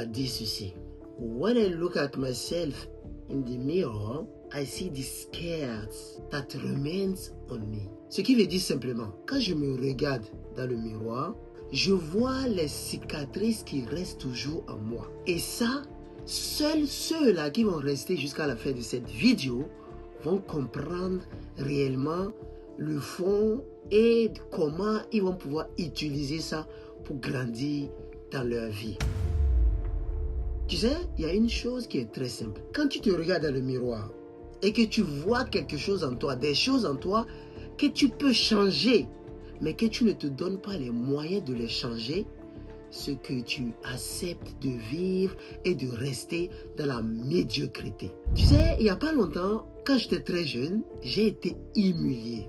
m'a dit ceci. When I look at myself in the mirror, I see the scars that remains on me. Ce qui veut dire simplement, quand je me regarde dans le miroir, je vois les cicatrices qui restent toujours en moi. Et ça, seuls ceux-là qui vont rester jusqu'à la fin de cette vidéo vont comprendre réellement le fond et comment ils vont pouvoir utiliser ça pour grandir dans leur vie. Tu sais, il y a une chose qui est très simple. Quand tu te regardes dans le miroir et que tu vois quelque chose en toi, des choses en toi que tu peux changer, mais que tu ne te donnes pas les moyens de les changer, ce que tu acceptes de vivre et de rester dans la médiocrité. Tu sais, il n'y a pas longtemps, quand j'étais très jeune, j'ai été humilié.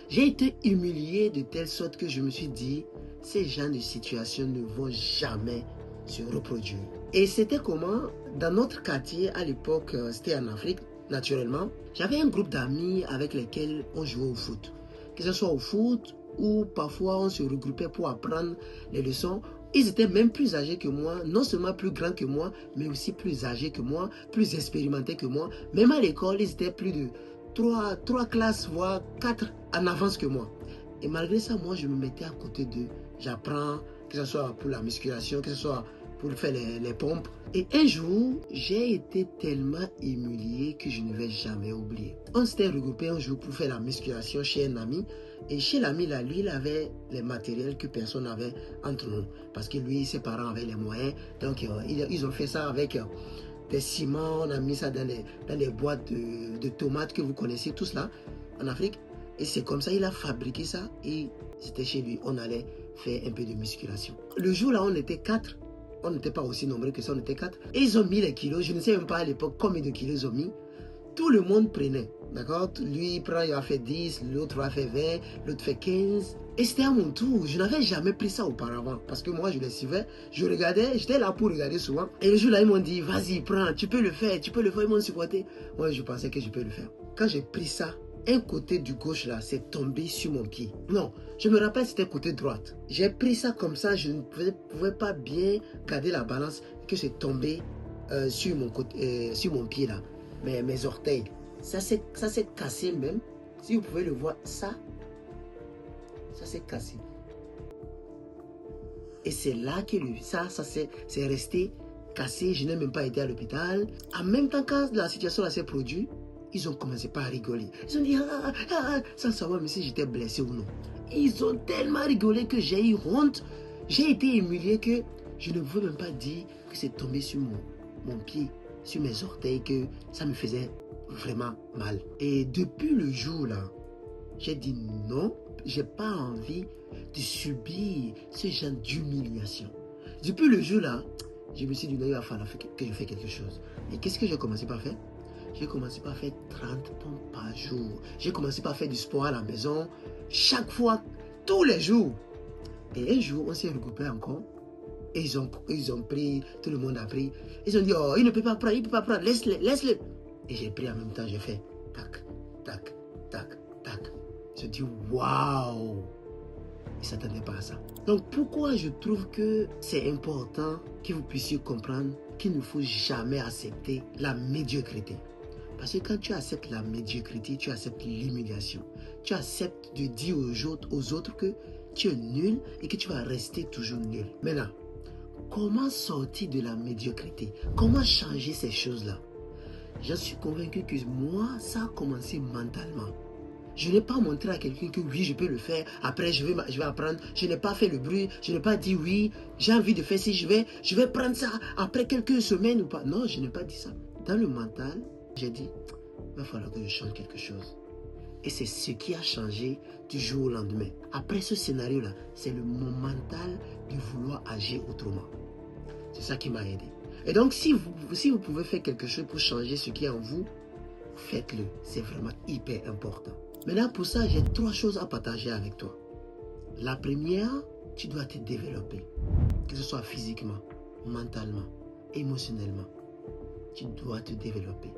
J'ai été humilié de telle sorte que je me suis dit, ces genres de situations ne vont jamais se reproduire. Et c'était comment? Dans notre quartier, à l'époque, c'était en Afrique, naturellement, j'avais un groupe d'amis avec lesquels on jouait au foot. Que ce soit au foot ou parfois on se regroupait pour apprendre les leçons. Ils étaient même plus âgés que moi, non seulement plus grands que moi, mais aussi plus âgés que moi, plus expérimentés que moi. Même à l'école, ils étaient plus de 3 classes, voire 4 en avance que moi. Et malgré ça, moi, je me mettais à côté d'eux. J'apprends, que ce soit pour la musculation, que ce soit pour faire les pompes. Et un jour, j'ai été tellement humilié que je ne vais jamais oublier. On s'était regroupé un jour pour faire la musculation chez un ami. Et chez l'ami, là, lui, il avait les matériels que personne n'avait entre nous. Parce que lui, ses parents avaient les moyens. Donc, ils ont fait ça avec des ciments. On a mis ça dans les boîtes de tomates que vous connaissez tous là, en Afrique. Et c'est comme ça, il a fabriqué ça. Et c'était chez lui. On allait faire un peu de musculation. Le jour là, on était 4. On n'était pas aussi nombreux que ça, on était 4. Et ils ont mis les kilos. Je ne sais même pas à l'époque combien de kilos ils ont mis. Tout le monde prenait. D'accord? Lui, il prend, il a fait 10, l'autre a fait 20, l'autre fait 15. Et c'était à mon tour. Je n'avais jamais pris ça auparavant. Parce que moi, je les suivais. Je regardais, j'étais là pour regarder souvent. Et le jour là, ils m'ont dit, vas-y, prends, tu peux le faire, tu peux le faire. Ils m'ont supporté. Moi, je pensais que je peux le faire. Quand j'ai pris ça, un côté du gauche là, c'est tombé sur mon pied. Non, je me rappelle, c'était côté droite. J'ai pris ça comme ça, je ne pouvais pas bien garder la balance, que c'est tombé sur mon pied là. Mes orteils. Ça s'est cassé même. Si vous pouvez le voir, ça s'est cassé. Et c'est là que ça c'est resté cassé. Je n'ai même pas été à l'hôpital. En même temps, quand la situation là s'est produite, ils ont commencé par rigoler. Ils ont dit, sans savoir même si j'étais blessé ou non. Ils ont tellement rigolé que j'ai eu honte. J'ai été humilié que je ne pouvais même pas dire que c'est tombé sur mon pied, sur mes orteils, que ça me faisait vraiment mal. Et depuis le jour là, j'ai dit non, j'ai pas envie de subir ce genre d'humiliation. Depuis le jour là, je me suis dit non, il va falloir que je fasse quelque chose. Et qu'est-ce que j'ai commencé par faire? J'ai commencé par faire 30 pompes par jour. J'ai commencé par faire du sport à la maison, chaque fois, tous les jours. Et un jour, on s'est regroupé encore. Et ils ont pris, tout le monde a pris. Ils ont dit, oh, il ne peut pas prendre, laisse-le. Et j'ai pris en même temps, j'ai fait tac, tac, tac, tac. Je dis, waouh! Ils ne s'attendaient pas à ça. Donc, pourquoi je trouve que c'est important que vous puissiez comprendre qu'il ne faut jamais accepter la médiocrité. Parce que quand tu acceptes la médiocrité, tu acceptes l'humiliation. Tu acceptes de dire aux autres que tu es nul et que tu vas rester toujours nul. Maintenant, comment sortir de la médiocrité? Comment changer ces choses-là? Je suis convaincu que moi, ça a commencé mentalement. Je n'ai pas montré à quelqu'un que oui, je peux le faire. Après, je vais apprendre. Je n'ai pas fait le bruit. Je n'ai pas dit oui, j'ai envie de faire ci. Je vais prendre ça après quelques semaines ou pas. Non, je n'ai pas dit ça. Dans le mental, j'ai dit, il va falloir que je change quelque chose. Et c'est ce qui a changé du jour au lendemain. Après ce scénario-là, c'est mon mental de vouloir agir autrement. C'est ça qui m'a aidé. Et donc, si vous pouvez faire quelque chose pour changer ce qui est en vous, faites-le. C'est vraiment hyper important. Maintenant, pour ça, j'ai 3 choses à partager avec toi. La première, tu dois te développer. Que ce soit physiquement, mentalement, émotionnellement. Tu dois te développer.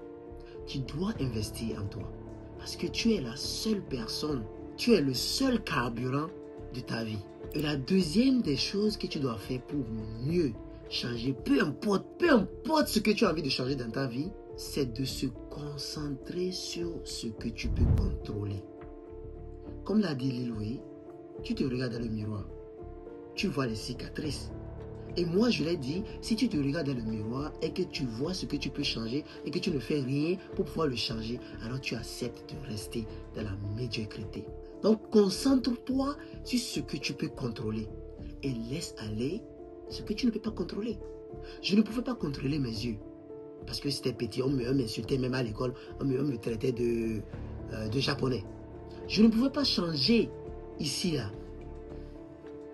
Tu dois investir en toi. Parce que tu es la seule personne, tu es le seul carburant de ta vie. Et la deuxième des choses que tu dois faire pour mieux changer, peu importe ce que tu as envie de changer dans ta vie, c'est de se concentrer sur ce que tu peux contrôler. Comme l'a dit Lil Wayne, tu te regardes dans le miroir, tu vois les cicatrices. Et moi, je l'ai dit, si tu te regardes dans le miroir et que tu vois ce que tu peux changer et que tu ne fais rien pour pouvoir le changer, alors tu acceptes de rester dans la médiocrité. Donc, concentre-toi sur ce que tu peux contrôler et laisse aller ce que tu ne peux pas contrôler. Je ne pouvais pas contrôler mes yeux parce que c'était petit, on m'insultait même à l'école, on me traitait de japonais. Je ne pouvais pas changer ici, là.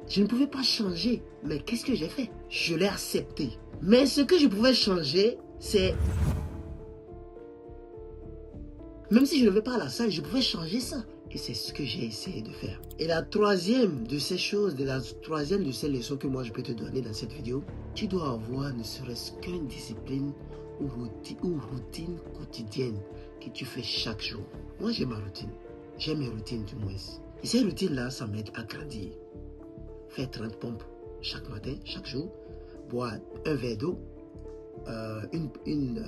Je ne pouvais pas changer, mais qu'est-ce que j'ai fait? Je l'ai accepté. Mais ce que je pouvais changer, c'est... Même si je ne vais pas à la salle, je pouvais changer ça. Et c'est ce que j'ai essayé de faire. Et la troisième de ces choses, la troisième de ces leçons que moi je peux te donner dans cette vidéo, tu dois avoir ne serait-ce qu'une discipline ou routine quotidienne que tu fais chaque jour. Moi j'ai ma routine. J'ai mes routines du moins. Et ces routines-là, ça m'aide à grandir. Faire 30 pompes chaque matin, chaque jour, boire un verre d'eau, une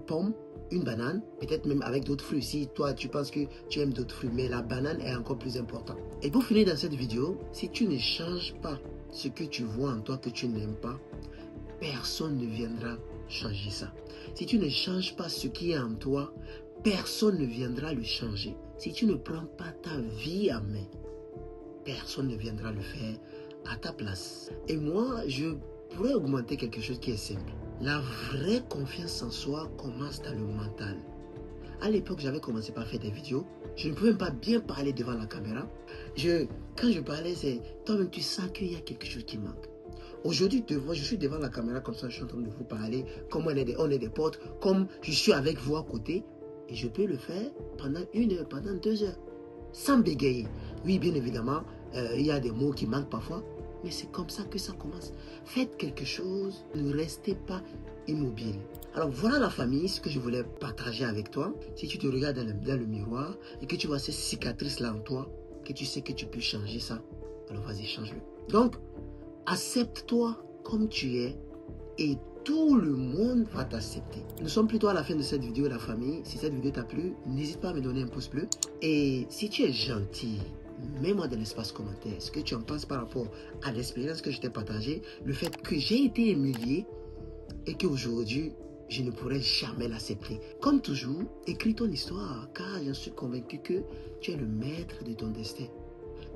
pomme, une banane, peut-être même avec d'autres fruits. Si toi tu penses que tu aimes d'autres fruits, mais la banane est encore plus importante. Et pour finir dans cette vidéo, si tu ne changes pas ce que tu vois en toi que tu n'aimes pas, personne ne viendra changer ça. Si tu ne changes pas ce qui est en toi, personne ne viendra le changer. Si tu ne prends pas ta vie en main, personne ne viendra le faire à ta place. Et moi, je pourrais augmenter quelque chose qui est simple. La vraie confiance en soi commence dans le mental. À l'époque, j'avais commencé par faire des vidéos. Je ne pouvais même pas bien parler devant la caméra. Quand je parlais, c'est toi-même, tu sens qu'il y a quelque chose qui manque. Aujourd'hui, je suis devant la caméra comme ça, je suis en train de vous parler, comme on est des potes, comme je suis avec vous à côté. Et je peux le faire pendant 1 heure, pendant 2 heures, sans bégayer. Oui, bien évidemment, il y a des mots qui manquent parfois, mais c'est comme ça que ça commence. Faites quelque chose, ne restez pas immobile. Alors voilà la famille, ce que je voulais partager avec toi. Si tu te regardes dans le miroir et que tu vois ces cicatrices-là en toi, que tu sais que tu peux changer ça, alors vas-y, change-le. Donc, accepte-toi comme tu es et tout le monde va t'accepter. Nous sommes plutôt à la fin de cette vidéo, la famille. Si cette vidéo t'a plu, n'hésite pas à me donner un pouce bleu. Et si tu es gentil, mets-moi dans l'espace commentaire ce que tu en penses par rapport à l'expérience que je t'ai partagée, le fait que j'ai été humilié et qu'aujourd'hui, je ne pourrais jamais l'accepter. Comme toujours, écris ton histoire, car je suis convaincu que tu es le maître de ton destin.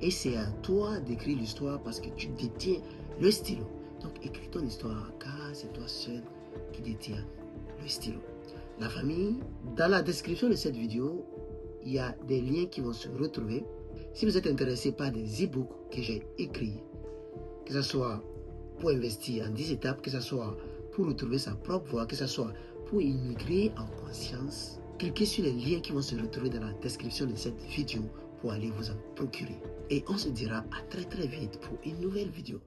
Et c'est à toi d'écrire l'histoire parce que tu détiens le stylo. Donc écris ton histoire, car c'est toi seul qui détiens le stylo. La famille, dans la description de cette vidéo, il y a des liens qui vont se retrouver. Si vous êtes intéressé par des e-books que j'ai écrits, que ce soit pour investir en 10 étapes, que ce soit pour retrouver sa propre voie, que ce soit pour immigrer en conscience, cliquez sur les liens qui vont se retrouver dans la description de cette vidéo pour aller vous en procurer. Et on se dira à très vite pour une nouvelle vidéo.